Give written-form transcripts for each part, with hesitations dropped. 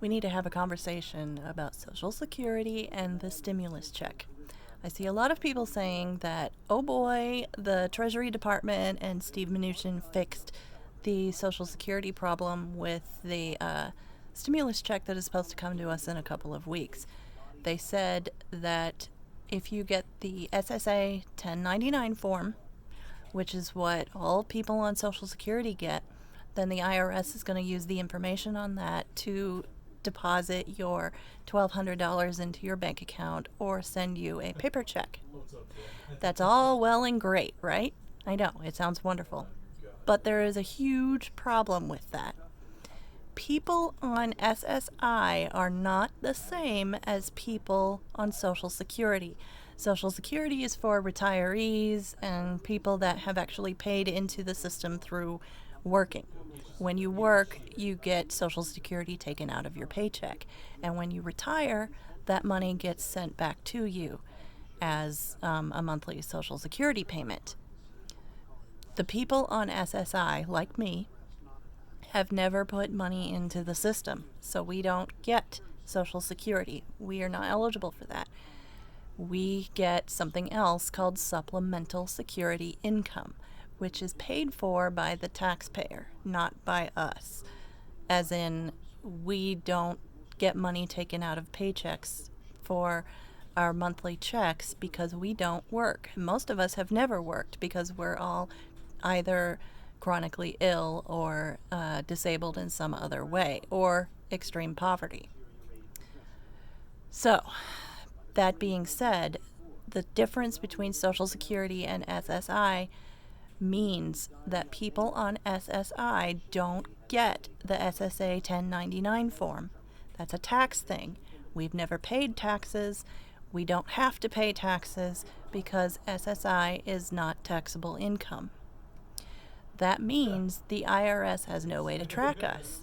We need to have a conversation about Social Security and the stimulus check. I see a lot of people saying that, oh boy, the Treasury Department and Steve Mnuchin fixed the Social Security problem with the stimulus check that is supposed to come to us in a couple of weeks. They said that if you get the SSA 1099 form, which is what all people on Social Security get, then the IRS is going to use the information on that to deposit your $1,200 into your bank account or send you a paper check. That's all well and great, right? I know, it sounds wonderful. But there is a huge problem with that. People on SSI are not the same as people on Social Security. Social Security is for retirees and people that have actually paid into the system through working. When you work, you get Social Security taken out of your paycheck. And when you retire, that money gets sent back to you as a monthly Social Security payment. The people on SSI, like me, have never put money into the system, so we don't get Social Security. We are not eligible for that. We get something else called supplemental security income, which is paid for by the taxpayer, not by us. As in, we don't get money taken out of paychecks for our monthly checks because we don't work. Most of us have never worked because we're all either chronically ill or disabled in some other way, or extreme poverty. So, that being said, the difference between Social Security and SSI means that people on SSI don't get the SSA 1099 form. That's a tax thing. We've never paid taxes. We don't have to pay taxes because SSI is not taxable income. That means the IRS has no way to track us.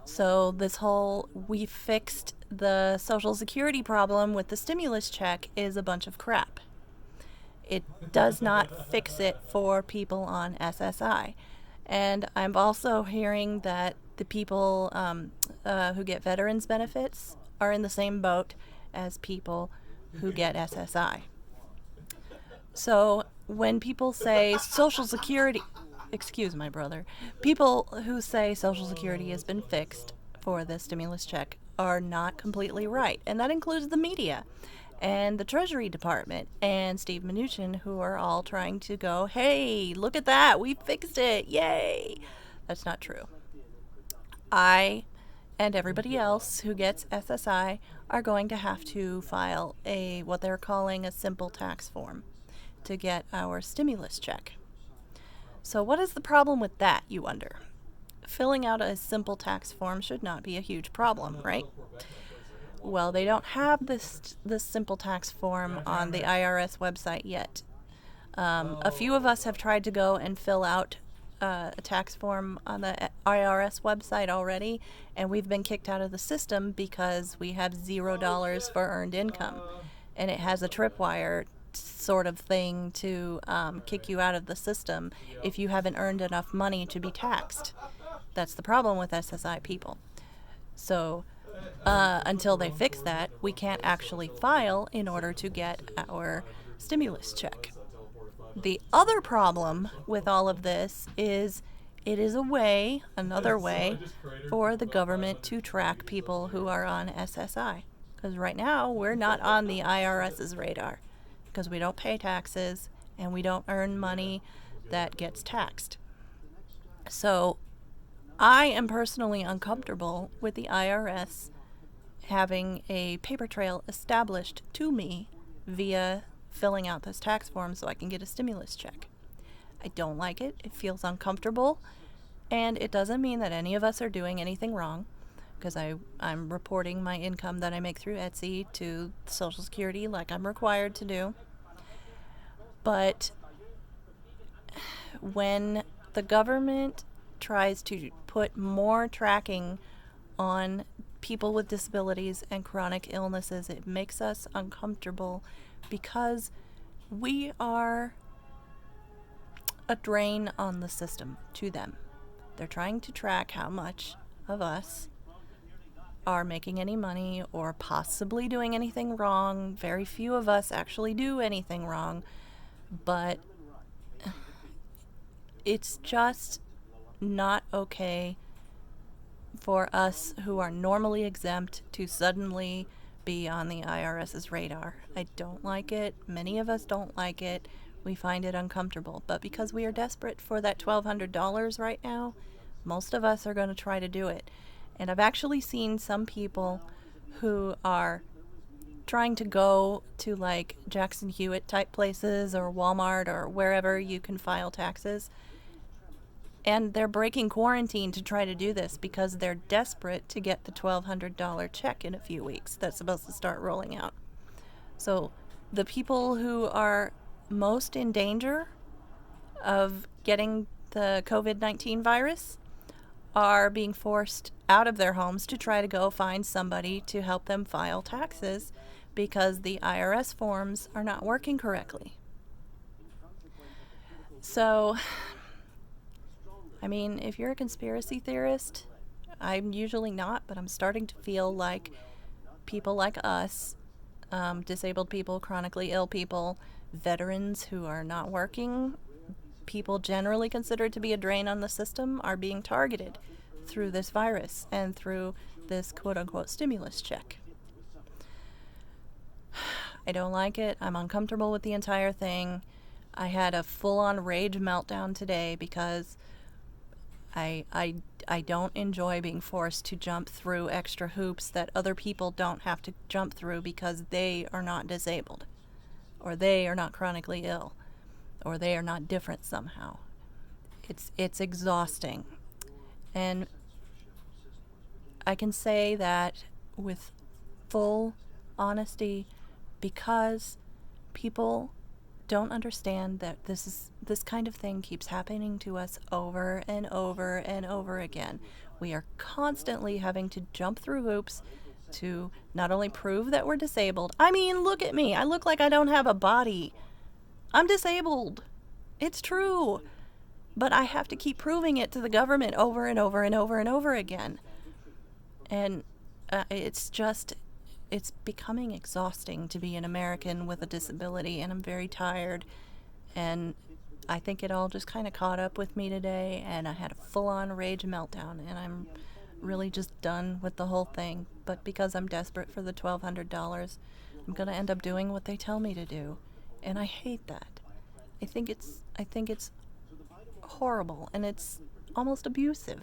So this whole we fixed the Social Security problem with the stimulus check is a bunch of crap. It does not fix it for people on SSI. And I'm also hearing that the people who get veterans benefits are in the same boat as people who get SSI. So when people say Social Security, excuse my brother, people who say Social Security has been fixed for the stimulus check are not completely right. And that includes the media and the Treasury Department and Steve Mnuchin, who are all trying to go, hey, look at that, we fixed it, yay. That's not true. I and everybody else who gets SSI are going to have to file what they're calling a simple tax form to get our stimulus check. So what is the problem with that, you wonder? Filling out a simple tax form should not be a huge problem, right? Well, they don't have this simple tax form on the IRS website yet. A few of us have tried to go and fill out a tax form on the IRS website already, and we've been kicked out of the system because we have $0 for earned income. And it has a tripwire sort of thing to kick you out of the system if you haven't earned enough money to be taxed. That's the problem with SSI people. So until they fix that, we can't actually file in order to get our stimulus check. The other problem with all of this is it is another way, for the government to track people who are on SSI. Because right now, we're not on the IRS's radar because we don't pay taxes and we don't earn money that gets taxed. So I am personally uncomfortable with the IRS having a paper trail established to me via filling out this tax form so I can get a stimulus check. I don't like it. It feels uncomfortable. And it doesn't mean that any of us are doing anything wrong, because I'm reporting my income that I make through Etsy to Social Security like I'm required to do. But when the government tries to put more tracking on people with disabilities and chronic illnesses, it makes us uncomfortable because we are a drain on the system to them. They're trying to track how much of us are making any money or possibly doing anything wrong. Very few of us actually do anything wrong, but it's just not okay for us who are normally exempt to suddenly be on the IRS's radar. I don't like it. Many of us don't like it. We find it uncomfortable. But because we are desperate for that $1,200 right now, most of us are going to try to do it. And I've actually seen some people who are trying to go to like Jackson Hewitt type places or Walmart or wherever you can file taxes. And they're breaking quarantine to try to do this because they're desperate to get the $1,200 check in a few weeks that's supposed to start rolling out. So the people who are most in danger of getting the COVID-19 virus are being forced out of their homes to try to go find somebody to help them file taxes because the IRS forms are not working correctly. So, I mean, if you're a conspiracy theorist, I'm usually not, but I'm starting to feel like people like us, disabled people, chronically ill people, veterans who are not working, people generally considered to be a drain on the system are being targeted through this virus and through this quote-unquote stimulus check. I don't like it. I'm uncomfortable with the entire thing. I had a full-on rage meltdown today because I don't enjoy being forced to jump through extra hoops that other people don't have to jump through because they are not disabled, or they are not chronically ill, or they are not different somehow. It's exhausting. And I can say that with full honesty because people don't understand that this kind of thing keeps happening to us over and over and over again. We are constantly having to jump through hoops to not only prove that we're disabled. I mean, look at me. I look like I don't have a body. I'm disabled. It's true. But I have to keep proving it to the government over and over and over and over again. And it's becoming exhausting to be an American with a disability, and I'm very tired. And I think it all just kind of caught up with me today, and I had a full-on rage meltdown, and I'm really just done with the whole thing. But because I'm desperate for the $1,200, I'm going to end up doing what they tell me to do, and I hate that. I think it's horrible, and it's almost abusive.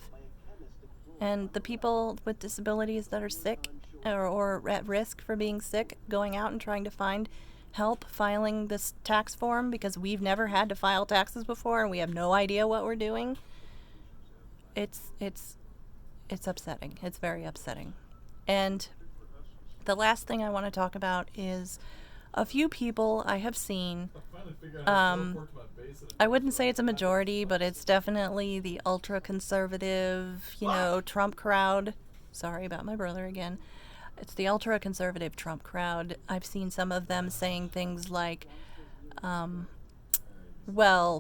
And the people with disabilities that are sick or at risk for being sick, going out and trying to find help filing this tax form because we've never had to file taxes before and we have no idea what we're doing. It's upsetting. It's very upsetting. And the last thing I want to talk about is a few people I have seen. I wouldn't say it's a majority, but it's definitely the ultra-conservative, Trump crowd. Sorry about my brother again. It's the ultra-conservative Trump crowd. I've seen some of them saying things like,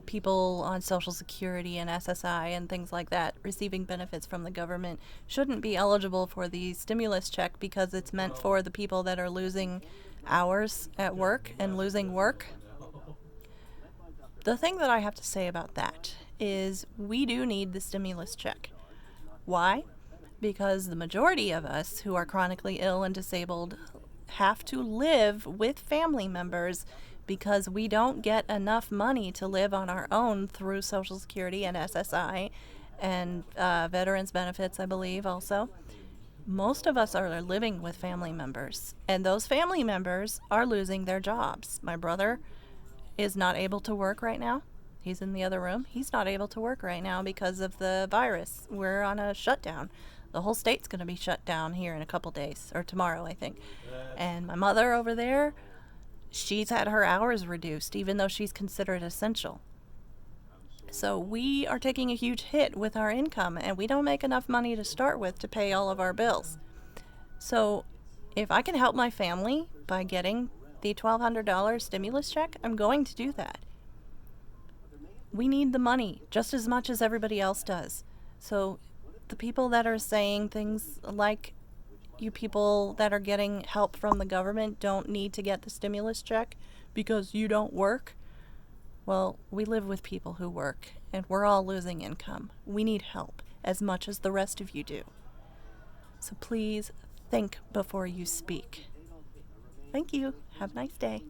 people on Social Security and SSI and things like that receiving benefits from the government shouldn't be eligible for the stimulus check because it's meant for the people that are losing hours at work and losing work. The thing that I have to say about that is we do need the stimulus check. Why? Because the majority of us who are chronically ill and disabled have to live with family members because we don't get enough money to live on our own through Social Security and SSI and veterans benefits, I believe, also. Most of us are living with family members, and those family members are losing their jobs. My brother is not able to work right now. He's in the other room. He's not able to work right now because of the virus. We're on a shutdown. The whole state's going to be shut down here in a couple days, or tomorrow, I think. And my mother over there, she's had her hours reduced, even though she's considered essential. So we are taking a huge hit with our income, and we don't make enough money to start with to pay all of our bills. So if I can help my family by getting the $1,200 stimulus check, I'm going to do that. we need the money just as much as everybody else does. So the people that are saying things like, you people that are getting help from the government don't need to get the stimulus check because you don't work. Well, we live with people who work, and we're all losing income. We need help as much as the rest of you do. So please think before you speak. Thank you. Have a nice day.